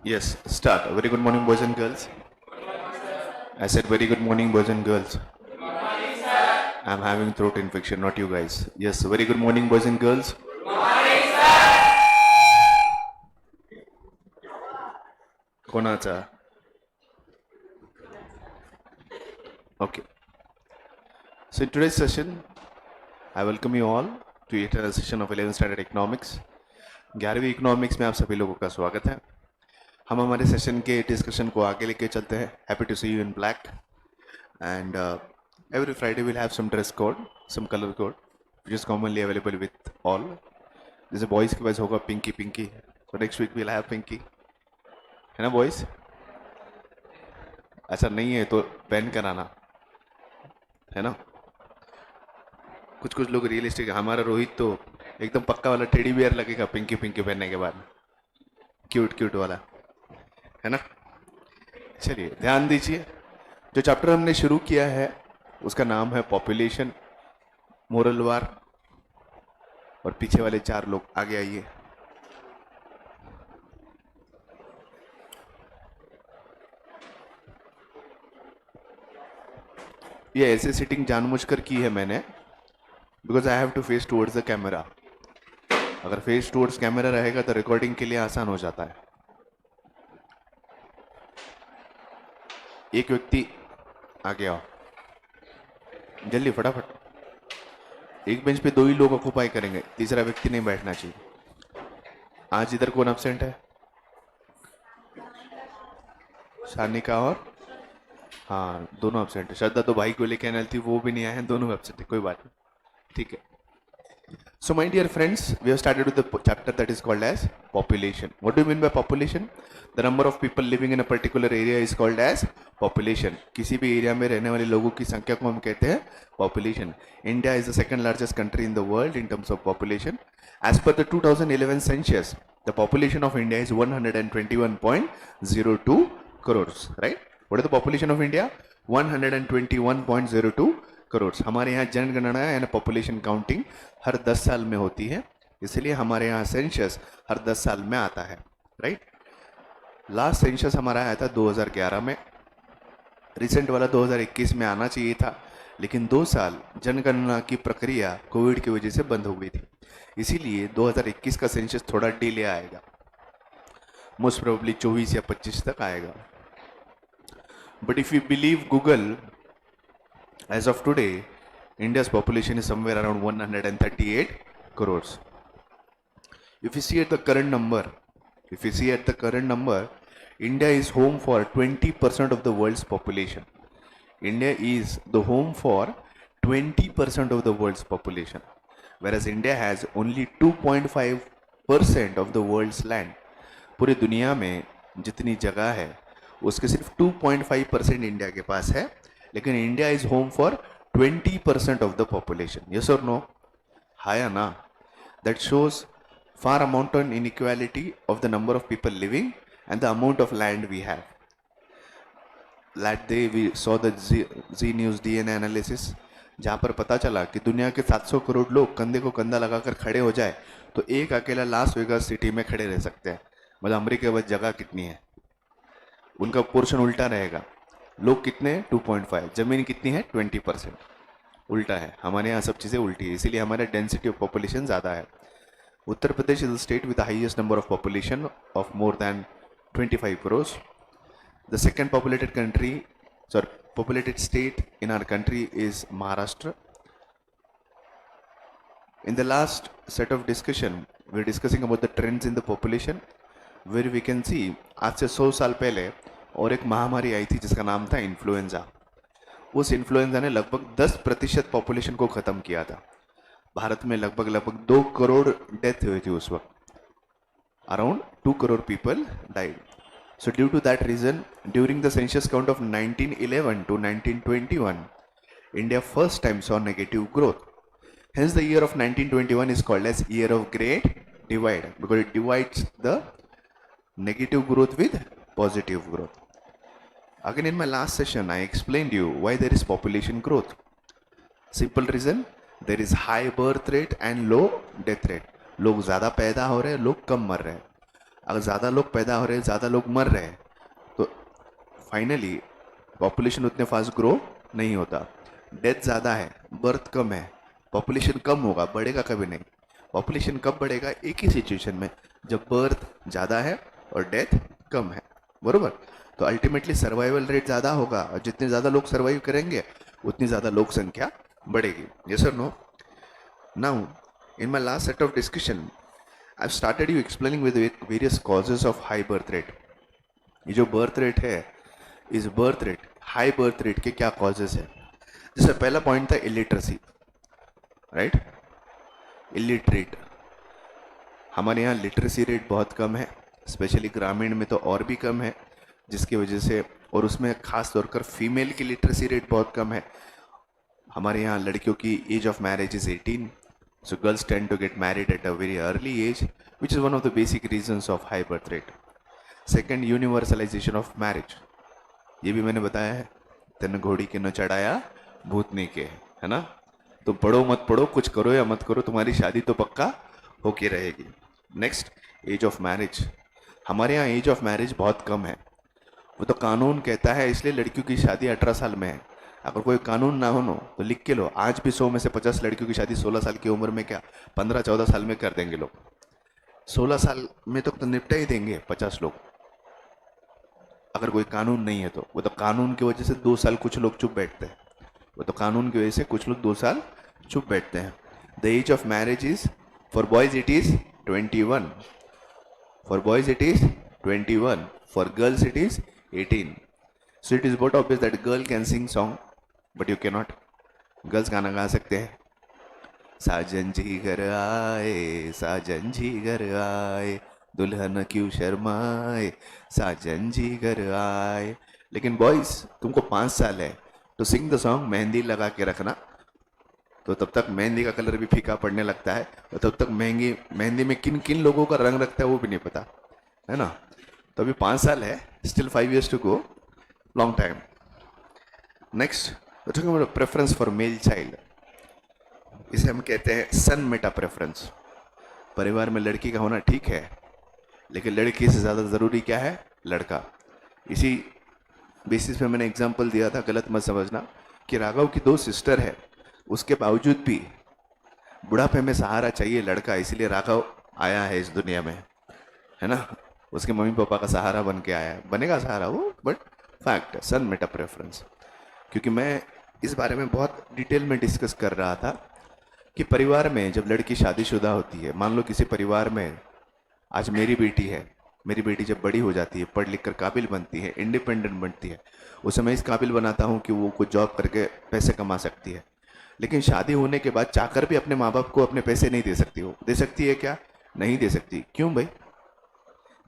Yes, start. Very good morning, boys and girls. I said very good morning, boys and girls. I'm having throat infection, not you guys. Yes, very good morning, boys and girls. कोणाचा? Okay. So in today's session, I welcome you all to yet another session of 11th Standard Economics. 11वीं economics में आप सभी लोगों का स्वागत है. हम हमारे सेशन के डिस्कशन को आगे लेके चलते हैं. Happy to see you in black and every Friday we'll have some dress code, some color code, which is commonly available with all. जैसे boys के पास होगा pinky pinky, so next week we'll have pinky, है ना boys? अच्छा नहीं है तो पहन कर आना, है ना? कुछ कुछ लोग रियलिस्टिक, हमारा रोहित तो एकदम पक्का वाला टेडी बियर लगेगा पिंकी पिंकी पहनने के बाद, क्यूट क्यूट वाला, है ना? चलिए ध्यान दीजिए, जो चैप्टर हमने शुरू किया है उसका नाम है पॉपुलेशन, मोरल वार. और पीछे वाले चार लोग आगे आइए. ये ऐसे सिटिंग जानबूझकर की है मैंने, because I have to face towards the camera. अगर फेस टुवर्ड्स कैमरा रहेगा तो रिकॉर्डिंग के लिए आसान हो जाता है. एक व्यक्ति आगे आओ, जल्दी फटाफट. एक बेंच पे दो ही लोग ऑक्युपाई करेंगे, तीसरा व्यक्ति नहीं बैठना चाहिए. आज इधर कौन एब्सेंट है? शानिका और हाँ, दोनों एब्सेंट है. श्रद्धा तो भाई को लेके आने थी, वो भी नहीं आए हैं, दोनों एब्सेंट है. कोई बात नहीं, ठीक है. So my dear friends, we have started with the chapter that is called as population. What do you mean by population? The number of people living in a particular area is called as population. किसी भी area में रहने वाले लोगों की संख्या को हम कहते हैं population. India is the second largest country in the world in terms of population. As per the 2011 census, the population of India is 121.02 crores. Right? What is the population of India? 121.02 crore. हमारे यहाँ जनगणना यानी population counting हर 10 साल में होती है, इसलिए हमारे यहाँ सेंसस हर 10 साल में आता है. राइट? लास्ट सेंसस हमारा आया था 2011 में. रिसेंट वाला 2021 में आना चाहिए था, लेकिन 2 साल जनगणना की प्रक्रिया कोविड की वजह से बंद हो गई थी, इसीलिए 2021 का सेंसस थोड़ा डिले आएगा. मोस्ट प्रोबेबली 24 या 25 तक आएगा. But if you believe Google, as of today, India's population is somewhere around 138 crores. If you see at the current number, India is home for 20% of the world's population. India is the home for 20% of the world's population, whereas India has only 2.5% of the world's land. पूरी दुनिया में जितनी जगह है उसके सिर्फ 2.5% India के पास है, लेकिन India is home for 20% of the population. Yes or no? हाँ या ना? That shows far amount on inequality of the number of people living and the amount of land we have. That day we saw the Zee news DNA analysis, जहाँ पर पता चला कि दुनिया के 700 करोड़ लोग कंधे को कंधा लगाकर खड़े हो जाए तो एक अकेला लास वेगास सिटी में खड़े रह सकते हैं. मतलब अमेरिका के पास जगह कितनी है, उनका पोर्शन उल्टा रहेगा. लोग कितने? 2.5. जमीन कितनी है? 20%. उल्टा है. हमारे यहाँ सब चीज़ें उल्टी है, इसीलिए हमारा डेंसिटी ऑफ पॉपुलेशन ज़्यादा है. Uttar Pradesh is the state with the highest number of population of more than 25 crores. The second populated state in our country is Maharashtra. In the last set of discussion, we are discussing about the trends in the population, where we can see आज से 100 साल पहले और एक महामारी आई थी जिसका नाम था इन्फ्लुएंजा. उस इन्फ्लुएंजा ने लगभग 10% पॉपुलेशन को ख़त्म किया था. भारत में लगभग 2 करोड़ डेथ हुई थी उस वक्त. Around 2 crore people died. So due to that reason, during the census count of 1911 to 1921, India first time saw negative growth. Hence the year of 1921 is called as year of great divide, because it divides the negative growth with positive growth. Again, in my last session, I explained you why there is population growth. Simple reason, there is high birth rate and low death rate. लोग ज़्यादा पैदा हो रहे हैं, लोग कम मर रहे हैं. अगर ज़्यादा लोग पैदा हो रहे हैं, ज़्यादा लोग मर रहे हैं, तो फाइनली पॉपुलेशन उतने फास्ट ग्रो नहीं होता। डेथ ज़्यादा है, बर्थ कम है, पॉपुलेशन कम होगा, बढ़ेगा कभी नहीं। पॉपुलेशन कब बढ़ेगा? एक ही सिचुएशन में, जब बर्थ ज़्यादा है और डेथ कम है, बरोबर। तो अल्टीमेटली सर्वाइवल रेट ज़्यादा होगा, और जितने ज़्यादा लोग सर्वाइव करेंगे उतनी ज़्यादा लोक संख्या बढ़ेगी। Yes or no? Now in my last set of discussion I started you explaining with various causes of high birth rate. ये जो बर्थ रेट है, इस birth rate, high birth rate के क्या कॉजेज है? जैसे पहला पॉइंट था इलिटरेसी, राइट? इलिटरेट, हमारे यहाँ लिटरेसी रेट बहुत कम है, स्पेशली ग्रामीण में तो और भी कम है, जिसकी वजह से, और उसमें खास तौर पर फीमेल की लिटरेसी रेट बहुत कम है। हमारे यहाँ लड़कियों की age of marriage is 18, so girls tend to get married at a very early age, which is one of the basic reasons of high birth rate. Second, universalization of marriage, ये भी मैंने बताया है, तन घोड़ी के न चढ़ाया भूतनी के, है ना? तो पढ़ो मत पढ़ो, कुछ करो या मत करो, तुम्हारी शादी तो पक्का होके रहेगी। नेक्स्ट, एज ऑफ मैरिज, हमारे यहाँ एज ऑफ मैरिज बहुत कम है। वो तो कानून कहता है, इसलिए लड़कियों की शादी 18 साल में है। अगर कोई कानून ना हो तो लिख के लो, आज भी 100 में से 50 लड़कियों की शादी 16 साल की उम्र में, क्या 15-14 साल में कर देंगे लोग। 16 साल में तो निपटा ही देंगे 50 लोग, अगर कोई कानून नहीं है तो। वो तो कानून की वजह से 2 साल कुछ लोग चुप बैठते हैं, वो तो कानून की वजह से कुछ लोग 2 साल चुप बैठते हैं। The age of marriage is, for boys it is 21, for boys it is 21, for girls it is 18. So it is बहुत obvious that girl can sing song, but you cannot. Girls गाना गा सकते हैं, साजन जी घर आए, साजन जी घर आए, दुल्हन क्यों शर्माए, साजन जी घर आए। लेकिन बॉयज, तुमको 5 साल है तो सिंग द सॉन्ग मेहंदी लगा के रखना, तो तब तक मेहंदी का कलर भी फीका पड़ने लगता है, और तब तक मेहंदी में किन किन लोगों का रंग रखता है वो भी नहीं पता, है ना? तो अभी 5 साल है, still 5 years to go, long time. Next, we're talking about a preference for male child. इसे हम कहते हैं सन मेटा प्रेफरेंस। परिवार में लड़की का होना ठीक है, लेकिन लड़की से ज़्यादा ज़रूरी क्या है? लड़का। इसी बेसिस पे मैंने एग्जांपल दिया था, गलत मत समझना, कि राघव की 2 सिस्टर है, उसके बावजूद भी बुढ़ापे में सहारा चाहिए लड़का, इसीलिए राघव आया है इस दुनिया में, है ना? उसके मम्मी पापा का सहारा बन के आया है, बनेगा सहारा वो, बट फैक्ट है, सन मेटा प्रेफरेंस। क्योंकि मैं इस बारे में बहुत डिटेल में डिस्कस कर रहा था कि परिवार में जब लड़की शादीशुदा होती है, मान लो किसी परिवार में आज मेरी बेटी है, मेरी बेटी जब बड़ी हो जाती है, पढ़ लिख कर काबिल बनती है, इंडिपेंडेंट बनती है, उसे मैं इस काबिल बनाता हूँ कि वो कुछ जॉब करके पैसे कमा सकती है। लेकिन शादी होने के बाद चाहकर भी अपने माँ बाप को अपने पैसे नहीं दे सकती। हो दे सकती है क्या? नहीं दे सकती। क्यों भाई?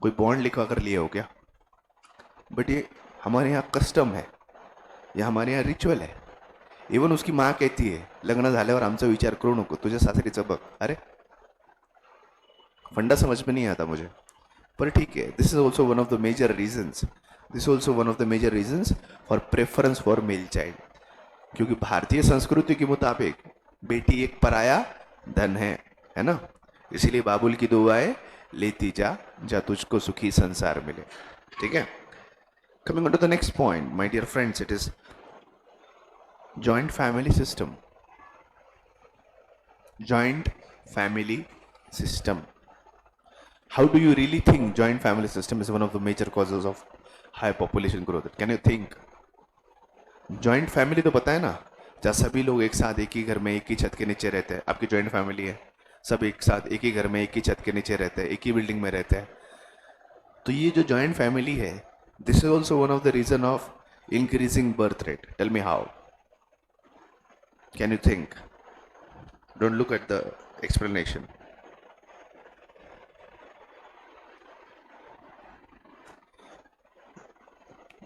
कोई बॉन्ड लिखवा कर लिए हो क्या? बट ये हमारे यहाँ कस्टम है, ये हमारे यहाँ रिच्युअल है। इवन उसकी माँ कहती है, लग्न झाल्यावर आमचा विचार करू नको, तुझ्या सासरीचं बघ। अरे फंडा समझ में नहीं आता मुझे, पर ठीक है। This is also one of the major reasons, this also one of the major reasons for preference for male child. क्योंकि भारतीय संस्कृति के मुताबिक बेटी एक पराया धन है ना? इसीलिए बाबुल की दुआएं लेती जा, जा तुझको सुखी संसार मिले। ठीक है? Coming on to the next point, my dear friends, it is joint family system. Joint family system. How do you really think joint family system is one of the major causes of high population growth? Can you think? Joint family तो पता है ना, जहाँ सभी लोग एक साथ एक ही घर में एक ही छत के नीचे रहते हैं। आपकी joint family है, सब एक साथ एक ही घर में एक ही छत के नीचे रहते हैं, एक ही बिल्डिंग में रहते हैं। तो ये जो joint family है, this is also one of the reason of increasing birth rate. Tell me how. Can you think? Don't look at the explanation.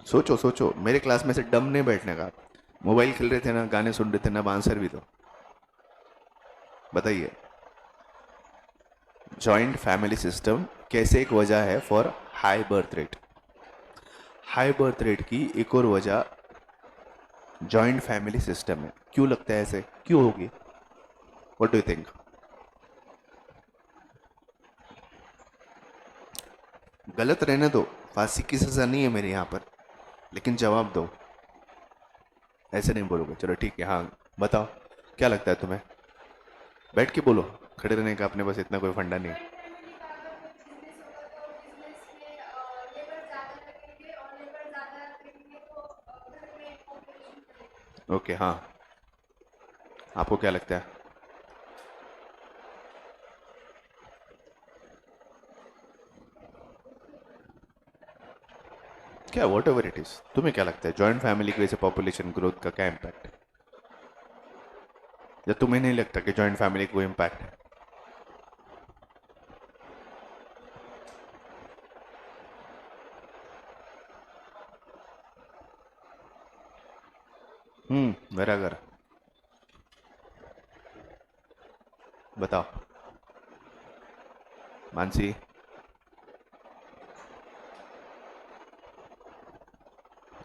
सोचो सोचो, मेरे क्लास में से डम नहीं बैठने का। मोबाइल खेल रहे थे ना, गाने सुन रहे थे ना, आंसर भी दो। बताइए, जॉइंट फैमिली सिस्टम कैसे एक वजह है for high birth rate? High birth rate की एक और वजह जॉइंट फैमिली सिस्टम है। क्यों लगता है ऐसे? क्यों होगी? What do you think? गलत रहने दो, फांसी की सजा नहीं है मेरे यहाँ पर, लेकिन जवाब दो। ऐसे नहीं बोलोगे, चलो ठीक है, हाँ बताओ क्या लगता है तुम्हें। बैठ के बोलो, खड़े रहने का अपने पास इतना कोई फंडा नहीं। जॉइंट फैमिली का अगर कोई बिजनेस होगा तो बिजनेस में लेबर ज़्यादा लगेंगे और लेबर ज़्यादा लगेंगे तो घर में पॉपुलेशन बढ़ेगी। ओके हाँ, आपको क्या लगता है। क्या वॉट एवर इट इज, तुम्हें क्या लगता है जॉइंट फैमिली की वजह से पॉपुलेशन ग्रोथ का क्या इम्पैक्ट है, या तुम्हें नहीं लगता कि जॉइंट फैमिली को इम्पैक्ट है। मेरा घर, बताओ मानसी।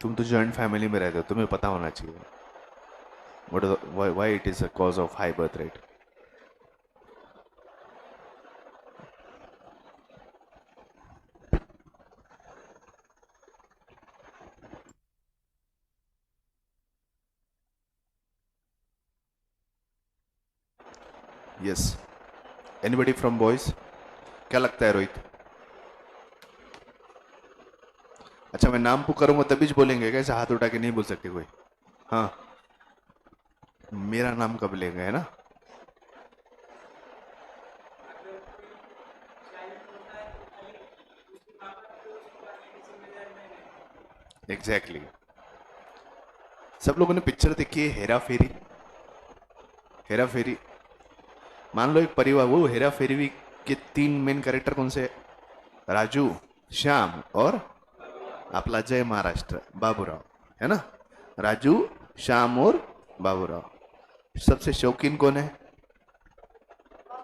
तुम तो जॉइंट फैमिली में रहते हो, तुम्हें पता होना चाहिए why it is a cause of high birth rate. Yes, anybody from boys, क्या लगता है रोहित। अच्छा मैं नाम पुकारूंगा तभी बोलेंगे, कैसे हाथ उठा के नहीं बोल सकते कोई। हाँ, मेरा नाम कब लेंगे, है ना। Exactly exactly. सब लोगों ने पिक्चर देखी है हेरा फेरी। हेरा फेरी, मान लो एक परिवार, वो हेरा फेरी के तीन मेन कैरेक्टर कौन से हैं? राजू, श्याम और आपला जय महाराष्ट्र बाबूराव, है ना। राजू, श्याम और बाबूराव। सबसे शौकीन कौन है?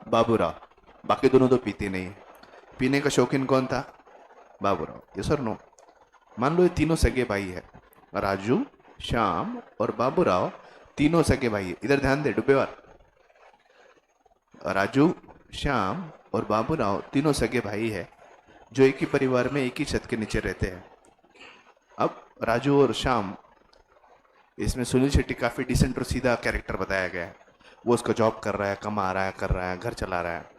बाबूराव। बाकी दोनों तो पीते नहीं है, पीने का शौकीन कौन था? बाबूराव। ये सर नो, मान लो ये तीनों सगे भाई है, राजू, श्याम और बाबूराव, तीनों सगे भाई है। इधर ध्यान दे डुब्बेवार, राजू, श्याम और बाबूराव तीनों सगे भाई है, जो एक ही परिवार में एक ही छत के नीचे रहते हैं। अब राजू और श्याम, इसमें सुनील शेट्टी काफी डिसेंट और सीधा कैरेक्टर बताया गया है। वो उसका जॉब कर रहा है, कमा रहा है, कर रहा है, घर चला रहा है।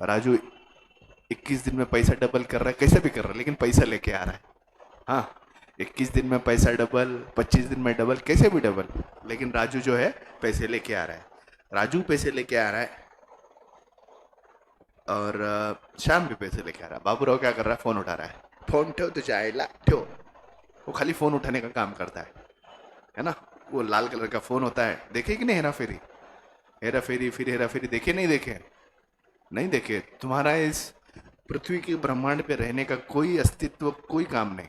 राजू 21 दिन में पैसा डबल कर रहा है, कैसे भी कर रहा है, लेकिन पैसा लेके आ रहा है। हाँ, 21 दिन में पैसा डबल, 25 दिन में डबल, कैसे भी डबल, लेकिन राजू जो है पैसे लेके आ रहा है। राजू पैसे लेके आ रहा है और श्याम भी पैसे लेके आ रहा है। बाबूराव क्या कर रहा है? फोन उठा रहा है। फोन ठेव तो जाएला ठेव, वो खाली फोन उठाने का काम करता है ना। वो लाल कलर का फोन होता है, देखे कि नहीं हेरा फेरी। हेरा फेरी फिर हेरा फेरी देखे नहीं देखे? नहीं देखे। तुम्हारा इस पृथ्वी के ब्रह्मांड पे रहने का कोई अस्तित्व, कोई काम नहीं।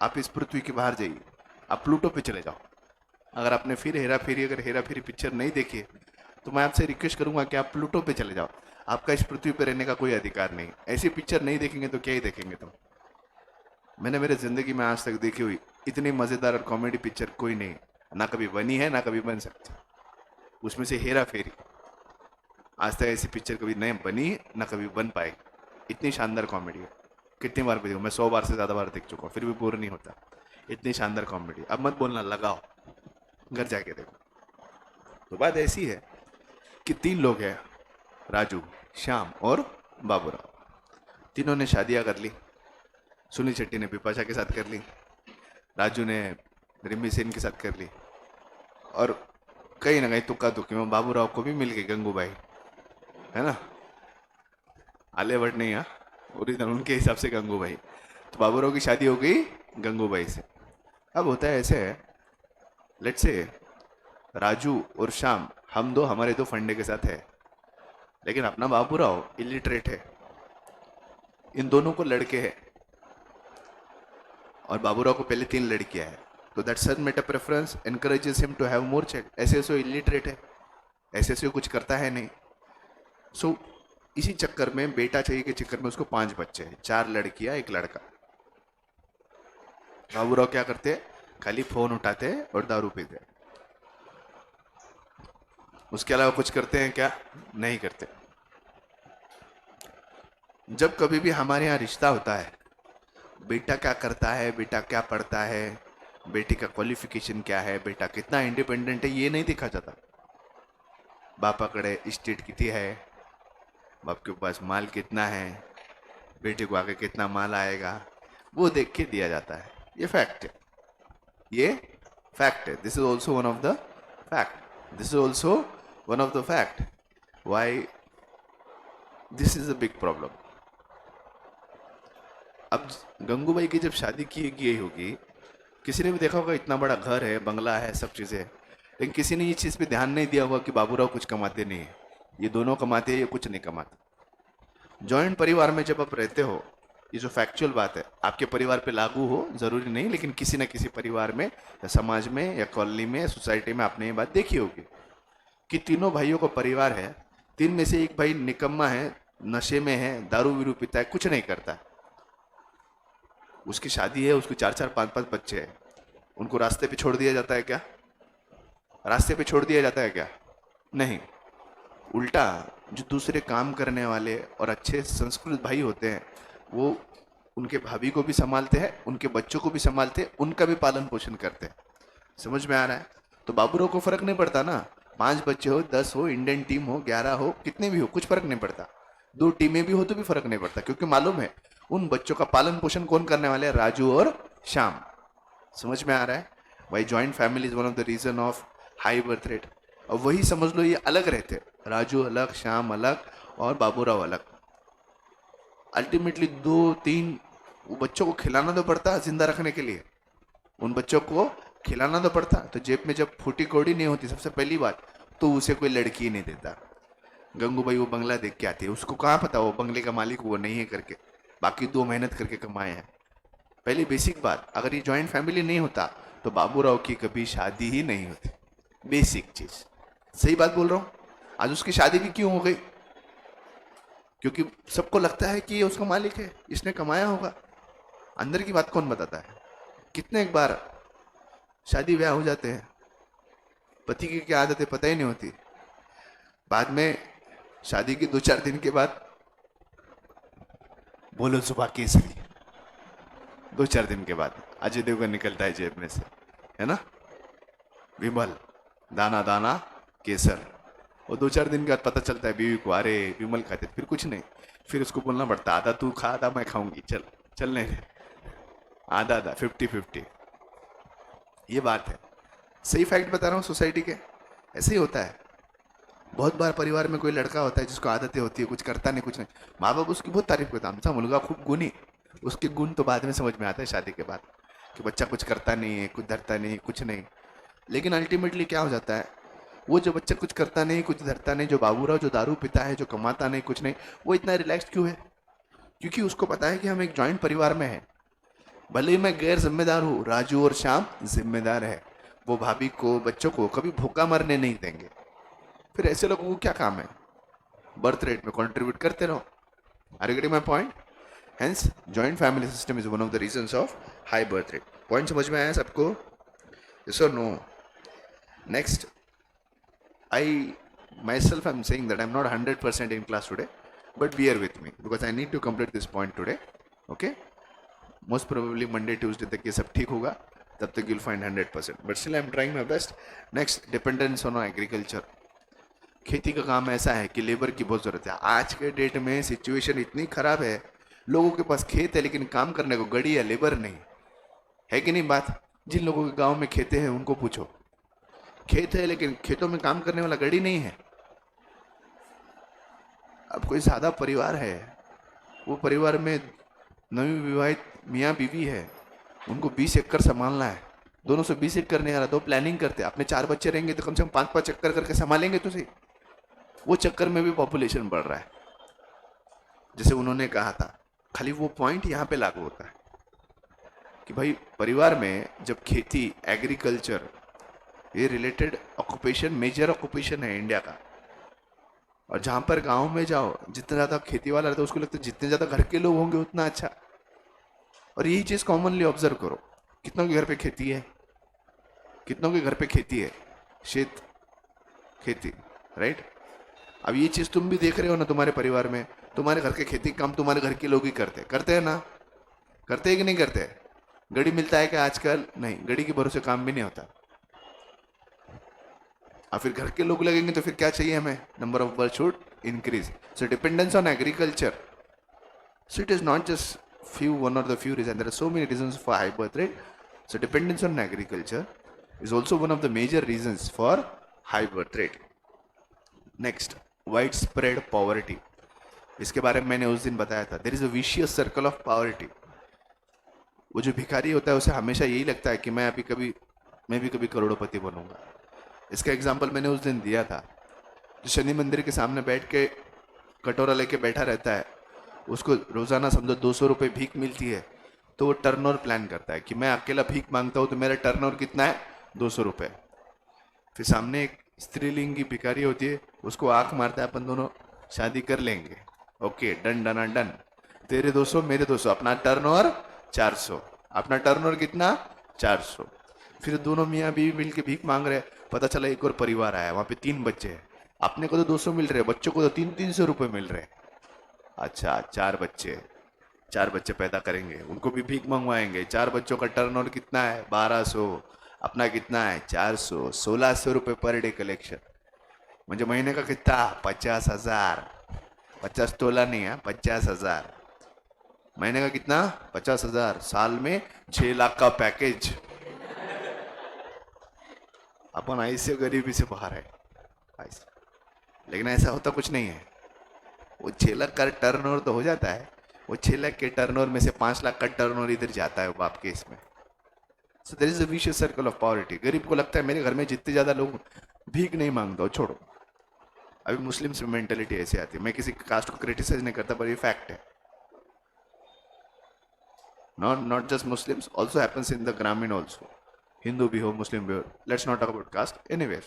आप इस पृथ्वी के बाहर जाइए, आप प्लूटो पे चले जाओ। अगर आपने फिर हेरा फेरी, अगर हेरा फेरी पिक्चर नहीं देखी है, तो मैं आपसे रिक्वेस्ट करूंगा कि आप प्लूटो पे चले जाओ। आपका इस पृथ्वी पे रहने का कोई अधिकार नहीं। ऐसी पिक्चर नहीं देखेंगे तो क्या ही देखेंगे तुम। मैंने मेरे जिंदगी में आज तक देखी हुई इतनी मजेदार और कॉमेडी पिक्चर कोई नहीं, ना कभी बनी है ना कभी बन सकती। उसमें से हेरा फेरी, आज तक ऐसी पिक्चर कभी नहीं बनी ना कभी बन पाएगी। इतनी शानदार कॉमेडी है। कितनी बार भी देखो, मैं 100 बार से ज्यादा बार देख चुका हूँ, फिर भी बोर नहीं होता। इतनी शानदार कॉमेडी। अब मत बोलना लगाओ, घर जाके देखो। तो बात ऐसी है कि तीन लोग हैं, राजू, श्याम और बाबूराव। तीनों ने शादियां कर ली। सुनील शेट्टी ने बिपाशा के साथ कर ली, राजू ने रिम्मी सेन के साथ कर ली, और कहीं ना कहीं तुक्का तुक्की में बाबूराव को भी मिल गई गंगूबाई, है ना। आलिया भट्ट नहीं, हाँ, ओरिजिनल उनके हिसाब से गंगूबाई। तो बाबूराव की शादी हो गई गंगूबाई से। अब होता है ऐसे, लेट्स से राजू और श्याम, हम दो, हमारे दो फंडे के साथ है, लेकिन अपना बाबूराव इलिटरेट है। इन दोनों को लड़के हैं और बाबूराव को पहले तीन लड़कियां हैं। तो that son met a preference encourages him to have more child. ऐसे ऐसे इलिटरेट है, ऐसे ऐसे कुछ करता है नहीं। सो इसी चक्कर में, बेटा चाहिए के चक्कर में उसको 5 बच्चे हैं, 4 लड़कियां 1 लड़का। बाबूराव क्या करते हैं? खाली फोन उठाते हैं और दारू पीते हैं। उसके अलावा कुछ करते हैं क्या? नहीं करते। जब कभी भी हमारे यहाँ रिश्ता होता है, बेटा क्या करता है, बेटा क्या पढ़ता है, बेटे का क्वालिफिकेशन क्या है, बेटा कितना इंडिपेंडेंट है, ये नहीं देखा जाता। बापाकडे इस्टेट किती है, बाप के पास माल कितना है, बेटे को आगे कितना माल आएगा, वो देख के दिया जाता है। ये फैक्ट है, ये फैक्ट है। This is also one of the fact, this is also one of the fact why this is a big problem. अब गंगूबाई की जब शादी की गई होगी, किसी ने भी देखा होगा इतना बड़ा घर है, बंगला है, सब चीज़ें हैं, लेकिन किसी ने ये चीज़ पे ध्यान नहीं दिया होगा कि बाबूराव कुछ कमाते नहीं है, ये दोनों कमाते हैं, ये कुछ नहीं कमाते। जॉइंट परिवार में जब आप रहते हो, ये जो फैक्चुअल बात है आपके परिवार पे लागू हो जरूरी नहीं, लेकिन किसी न किसी परिवार में या समाज में या कॉलोनी में या सोसाइटी में आपने ये बात देखी होगी कि तीनों भाइयों का परिवार है, तीन में से एक भाई निकम्मा है, नशे में है, दारू वीरू पीता है, कुछ नहीं करता। उसकी शादी है, उसको चार चार पांच पांच बच्चे हैं, उनको रास्ते पे छोड़ दिया जाता है क्या? रास्ते पे छोड़ दिया जाता है क्या? नहीं। उल्टा जो दूसरे काम करने वाले और अच्छे संस्कृत भाई होते हैं, वो उनके भाभी को भी संभालते हैं, उनके बच्चों को भी संभालते हैं, उनका भी पालन पोषण करते हैं। समझ में आ रहा है? तो बाबूराव को फर्क नहीं पड़ता ना, 5 बच्चे हो, 10 हो, इंडियन टीम हो, 11 हो, कितने भी हो, कुछ फर्क नहीं पड़ता। 2 टीमें भी हो तो भी फर्क नहीं पड़ता, क्योंकि मालूम है उन बच्चों का पालन पोषण कौन करने वाले हैं? राजू और श्याम। समझ में आ रहा है? भाई joint family is one of the reason of high birth rate. और वही समझ लो, ये अलग रहते, राजू अलग, श्याम अलग और बाबूराव अलग। अल्टीमेटली 2-3 वो बच्चों को खिलाना तो पड़ता है जिंदा रखने के लिए, उन बच्चों को खिलाना तो पड़ता। तो जेब में जब फूटी कौड़ी नहीं होती, सबसे पहली बात तो उसे कोई लड़की ही नहीं देता। गंगूबाई वो बंगला देख के आती है, उसको कहाँ पता वो बंगले का मालिक वो नहीं है करके, बाकी 2 मेहनत करके कमाए हैं। पहली बेसिक बात, अगर ये जॉइंट फैमिली नहीं होता तो बाबूराव की कभी शादी ही नहीं होती। बेसिक चीज, सही बात बोल रहा हूँ? आज उसकी शादी भी क्यों हो गई? क्योंकि सबको लगता है कि ये उसका मालिक है, इसने कमाया होगा। अंदर की बात कौन बताता है? कितने एक बार शादी ब्याह हो जाते हैं, पति की क्या आदत है पता ही नहीं होती, बाद में शादी के 2-4 दिन के बाद बोलो सुबह केसरी, 2-4 दिन के बाद अजय देवगन निकलता है जेब में से, है ना, विमल दाना दाना केसर। और 2-4 दिन के बाद पता चलता है बीवी को, अरे विमल खाते, फिर कुछ नहीं, फिर उसको बोलना पड़ता आधा तू खा आधा मैं खाऊंगी, चल चलने दे, आधा आधा 50-50। ये बात है, सही फैक्ट बता रहा हूँ सोसाइटी के, ऐसे ही होता है। बहुत बार परिवार में कोई लड़का होता है जिसको आदतें होती है, कुछ करता नहीं, कुछ नहीं, माँ बाप उसकी बहुत तारीफ करता, आमचा मुलगा खूब गुणी। उसके गुण तो बाद में समझ में आता है शादी के बाद, कि बच्चा कुछ करता नहीं है, कुछ धरता नहीं, कुछ नहीं। लेकिन अल्टीमेटली क्या हो जाता है, वो जो बच्चा कुछ करता नहीं, कुछ धरता नहीं, जो बाबूराव जो दारू पीता है, जो कमाता नहीं, कुछ नहीं, वो इतना रिलैक्स क्यों है? क्योंकि उसको पता है कि हम एक जॉइंट परिवार में हैं। भले ही मैं गैर जिम्मेदार हूँ, राजू और श्याम जिम्मेदार है, वो भाभी को, बच्चों को कभी भूखा मरने नहीं देंगे। फिर ऐसे लोगों को क्या काम है? बर्थ रेट में कंट्रीब्यूट करते रहो। Are you getting my point? Hence joint family system is one of the reasons of high birth rate. Point समझ में आया सबको? Yes or no? Next, I myself am saying that I'm not 100% in class today, but bear with me because I need to complete this point today. Okay? Most probably Monday, Tuesday तक ये सब ठीक होगा, तब तक you'll find 100%. But still I'm trying my best. Next, dependence on agriculture. खेती का काम ऐसा है कि लेबर की बहुत ज़रूरत है। आज के डेट में सिचुएशन इतनी खराब है, लोगों के पास खेत है लेकिन काम करने को गड़ी या लेबर नहीं है, कि नहीं बात? जिन लोगों के गांव में खेते हैं उनको पूछो, खेत है लेकिन खेतों में काम करने वाला गड़ी नहीं है। अब कोई सादा परिवार है, वो परिवार में नवी विवाहित मियाँ बीवी है, उनको 20 एकड़ संभालना है, दोनों से 20 एकड़ नहीं आ रहा, तो प्लानिंग करते, अपने 4 बच्चे रहेंगे तो कम से कम 5-5 चक्कर करके संभालेंगे तो सही। वो चक्कर में भी पॉपुलेशन बढ़ रहा है। जैसे उन्होंने कहा था, खाली वो पॉइंट यहाँ पे लागू होता है कि भाई परिवार में जब खेती, एग्रीकल्चर, ये रिलेटेड ऑक्यूपेशन मेजर ऑक्यूपेशन है इंडिया का। और जहां पर गांव में जाओ, जितना ज़्यादा खेती वाला रहता है उसको लगता है जितने ज़्यादा घर के लोग होंगे उतना अच्छा। और यही चीज़ कॉमनली ऑब्जर्व करो, कितनों के घर पे खेती है, कितनों के घर पे खेती है, खेती, राइट? अब ये चीज़ तुम भी देख रहे हो ना तुम्हारे परिवार में, तुम्हारे घर के खेती का काम तुम्हारे घर के लोग ही करते हैं ना? करते हैं कि नहीं करते? गड़ी मिलता है क्या आजकल? नहीं, गड़ी के भरोसे काम भी नहीं होता। और फिर घर के लोग लगेंगे तो फिर क्या चाहिए हमें? Number of birth should increase. So dependence on agriculture. So it is not just few, one or the few reasons. There are so many reasons for high birth rate. So dependence on agriculture is also one of the major reasons for high birth rate. Next, widespread poverty. इसके बारे में मैंने उस दिन बताया था. There is a vicious circle of poverty. वो जो भिखारी होता है उसे हमेशा यही लगता है कि मैं भी कभी करोड़पति बनूंगा. इसका एग्जाम्पल मैंने उस दिन दिया था. जो शनि मंदिर के सामने बैठ के कटोरा लेके बैठा रहता है, उसको रोजाना समझो 200 रुपये भीख मिलती है, तो वो टर्नओवर प्लान करता है कि मैं अकेला भीख मांगता हूँ तो मेरा टर्नओवर कितना है? 200 रुपये. फिर सामने एक स्त्रीलिंगी भिखारी होती है, उसको आंख मारता है, अपन दोनों शादी कर लेंगे. Okay, done done done. तेरे 200 मेरे 200, अपना टर्नओवर 400. अपना टर्नओवर कितना? 400. फिर दोनों मियाँ बीवी मिल के भीख मांग रहे हैं. पता चला एक और परिवार आया, वहाँ पे 3 बच्चे हैं. अपने को तो 200 मिल रहे, बच्चों को तो 300 रुपये मिल रहे. अच्छा, 4 बच्चे पैदा करेंगे, उनको भी भीख मंगवाएंगे. 4 बच्चों का टर्नओवर कितना है? 1200. अपना कितना है? 400. 1600 रुपये पर डे कलेक्शन. म्हणजे महीने का कितना? 50,000. 50 तोला नहीं है, 50,000. महीने का कितना? 50,000. साल में 6 लाख का पैकेज. अपन ऐसे गरीबी से बाहर है ऐसे. लेकिन ऐसा होता कुछ नहीं है. वो 6 लाख का टर्नओवर तो हो जाता है. वो 6 लाख के टर्नओवर में से 5 लाख का टर्नओवर इधर जाता है बाप के इसमें. So there is a vicious circle of poverty. गरीब को लगता है मेरे घर में जितने ज्यादा लोग भीख नहीं मांगता हो, छोड़ो. अभी मुस्लिम्स में मेंटेलिटी ऐसी आती है. मैं किसी कास्ट को क्रिटिसाइज नहीं करता, पर ये फैक्ट है. Not just Muslims, also happens in the ग्रामीण ऑल्सो. हिंदू भी हो, मुस्लिम भी हो. Let's not talk about cast. Anyways,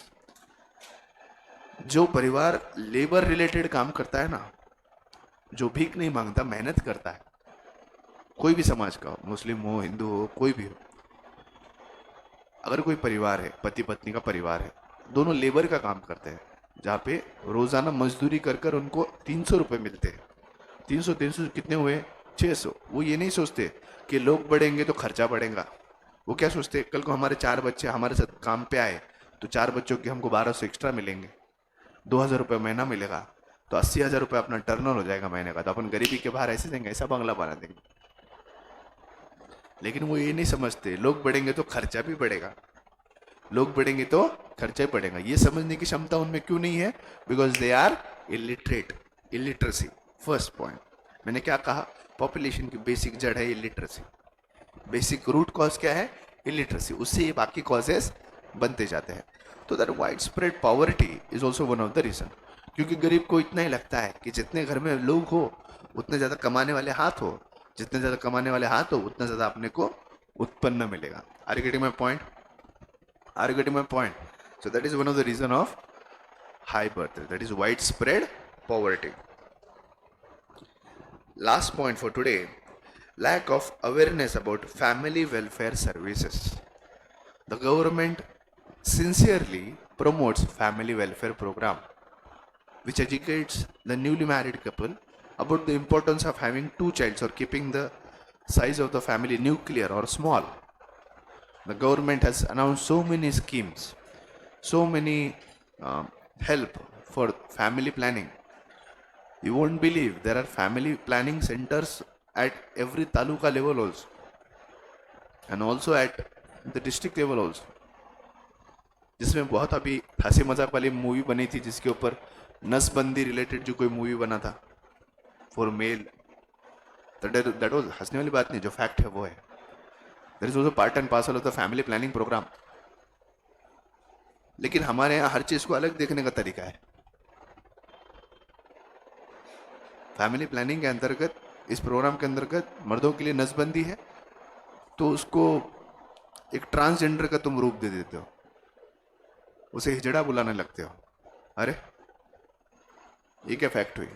जो परिवार लेबर रिलेटेड काम करता है ना, जो भीख नहीं मांगता, मेहनत करता है, कोई भी समाज का हो, मुस्लिम हो, हिंदू हो, कोई भी हो. अगर कोई परिवार है, पति पत्नी का परिवार है, दोनों लेबर का काम करते हैं, जहाँ पे रोजाना मजदूरी कर कर उनको 300 रुपये मिलते हैं. 300 कितने हुए? 600. वो ये नहीं सोचते कि लोग बढ़ेंगे तो खर्चा बढ़ेगा. वो क्या सोचते, कल को हमारे 4 बच्चे हमारे साथ काम पे आए तो 4 बच्चों के हमको 1200 एक्स्ट्रा मिलेंगे, 2,000 रुपये महीना मिलेगा, तो 80,000 रुपये अपना टर्नओवर हो जाएगा महीने का. तो अपन गरीबी के बाहर ऐसे देंगे, ऐसा बंगला बना देंगे. लेकिन वो ये नहीं समझते, लोग बढ़ेंगे तो खर्चा भी बढ़ेगा, लोग बढ़ेंगे तो खर्चा ही बढ़ेगा. ये समझने की क्षमता उनमें क्यों नहीं है? Because they are illiterate. Illiteracy first point. मैंने क्या कहा? पॉपुलेशन की बेसिक जड़ है इलिटरेसी. बेसिक रूट कॉज क्या है? इलिटरेसी. उससे ये बाकी कॉजेस बनते जाते हैं. तो that wide spread poverty is also one of the reason. क्योंकि गरीब को इतना ही लगता है कि जितने घर में लोग हो उतने ज़्यादा कमाने वाले हाथ हो, जितने ज़्यादा कमाने वाले हाथ हो उतना ज़्यादा अपने को उत्पन्न मिलेगा. Are you getting my point? Are you getting my point? So that is one of the reason of high birth rate. That is widespread poverty. Last point for today, lack of awareness about family welfare services. The government sincerely promotes family welfare program, which educates the newly married couple about the importance of having 2 children or keeping the size of the family nuclear or small. The government has announced so many schemes, so many help for family planning. You won't believe there are family planning centers at every taluka level also, and also at the district level also. जिसमें बहुत अभी हंसी मजाक वाली movie बनी थी जिसके ऊपर नसबंदी रिलेटेड जो कोई मूवी बना था फॉर मेल. दैट वाज हंसने वाली बात नहीं, जो फैक्ट है वो है. There is also part and parcel of the family planning program. लेकिन हमारे यहाँ हर चीज को अलग देखने का तरीका है. फैमिली प्लानिंग के अंतर्गत, इस प्रोग्राम के अंतर्गत मर्दों के लिए नसबंदी है, तो उसको एक ट्रांसजेंडर का तुम रूप दे देते हो, उसे हिजड़ा बुलाने लगते हो. अरे ये क्या फैक्ट हुई?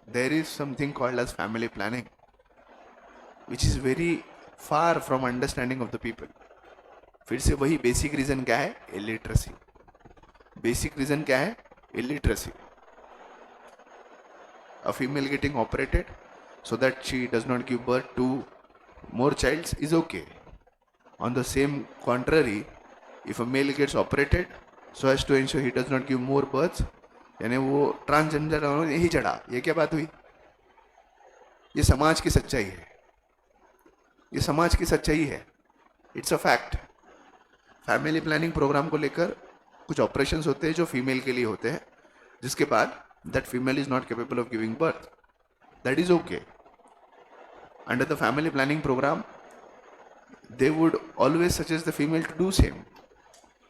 There is something called as family planning which is very far from understanding of the people. फिर से वही बेसिक रीजन क्या है? इलिटरेसी. बेसिक रीजन क्या है? Illiteracy. a female getting operated so that she does not give birth to more childs is okay. On the same contrary, if a male gets operated so as to ensure he does not give more births, यानी वो transgender यही चढ़ा, ये क्या बात हुई? ये समाज की सच्चाई है, ये समाज की सच्चाई है. It's a fact. Family planning program को लेकर कुछ ऑपरेशंस होते हैं जो फीमेल के लिए होते हैं, जिसके बाद that female is not capable of giving birth. That is okay. Under the family planning program they would always suggest the female to do same.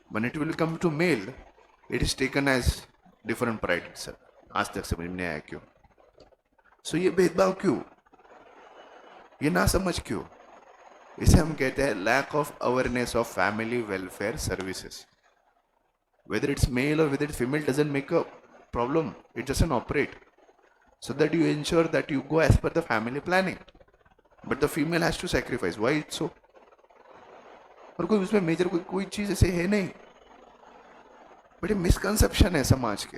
When it will come to male, it is taken as different pride itself. आज तक समझ में नहीं आया क्यों. So ये भेदभाव क्यों, ये ना समझ क्यों? इसे हम कहते हैं lack of awareness of family welfare services. Whether it's male or whether it's female doesn't make a problem. It doesn't operate. So that you ensure that you go as per the family planning. But the female has to sacrifice. Why it's so? और कोई उसमें major कोई चीज ऐसे है नहीं. But ये misconception है समाज के.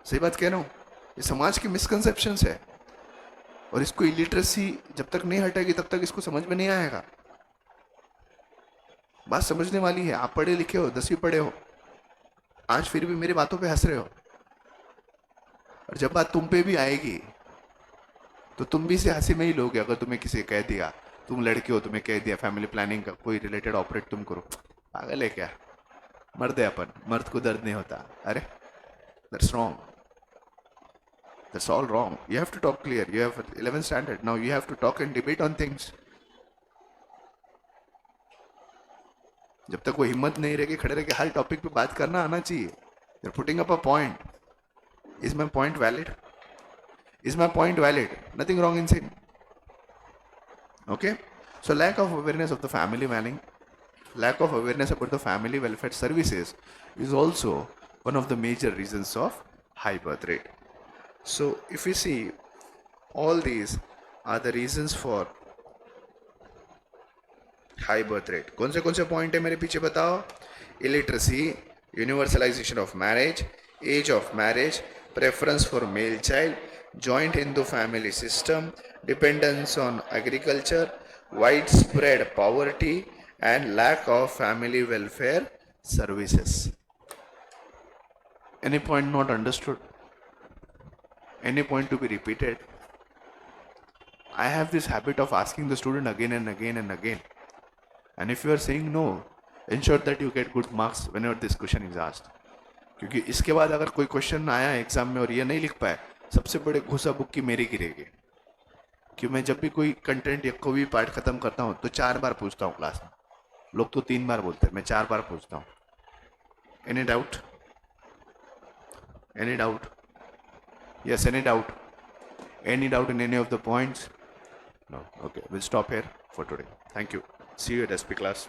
सही बात कह रहा हूँ, ये समाज की मिसकंसेप्शन है. और इसको इलिटरेसी जब तक नहीं हटेगी तब तक इसको समझ में नहीं आएगा. बात समझने वाली है. आप पढ़े लिखे हो, 10वीं पढ़े हो, आज फिर भी मेरी बातों पे हंस रहे हो. और जब बात तुम पे भी आएगी तो तुम भी इसे हंसी में ही लोगे. अगर तुम्हें किसी कह दिया, तुम लड़के हो, तुम्हें कह दिया फैमिली प्लानिंग का कोई रिलेटेड ऑपरेट तुम करो, पागल है क्या? मर्द है अपन, मर्द को दर्द नहीं होता. अरे that's wrong. That's all wrong. You have to talk clear. You have 11th standard. Now you have to talk and debate on things. जब तक वो हिम्मत नहीं रहेगी खड़े रह के हर टॉपिक पे बात करना आना चाहिए. You're putting up a point. Is my point valid? Is my point valid? Nothing wrong in saying. Okay? So lack of awareness of the family planning, lack of awareness about the family welfare services is also one of the major reasons of high birth rate. So if we see, all these are the reasons for high birth rate. कौन से point है मेरे पीछे बताओ? Illiteracy, universalization of marriage, age of marriage, preference for male child, joint Hindu family system, dependence on agriculture, widespread poverty, and lack of family welfare services. Any point not understood? Any point to be repeated? I have this habit of asking the student again and again and again. And if you are saying no, ensure that you get good marks whenever this question is asked. क्योंकि इसके बाद अगर कोई question आया exam में और ये नहीं लिख पाए, सबसे बड़े घुसा बुक की मेरी गिरेगी. कि मैं जब भी कोई कंटेंट या कोई भी पार्ट खत्म करता हूँ तो 4 बार पूछता हूँ क्लास में. लोग तो 3 बार बोलते हैं, मैं 4 बार पूछता हूँ. Any doubt? Any doubt? Yes, any doubt? Any doubt in any of the points? No. Okay, we'll stop here for today. Thank you. See you at SP class.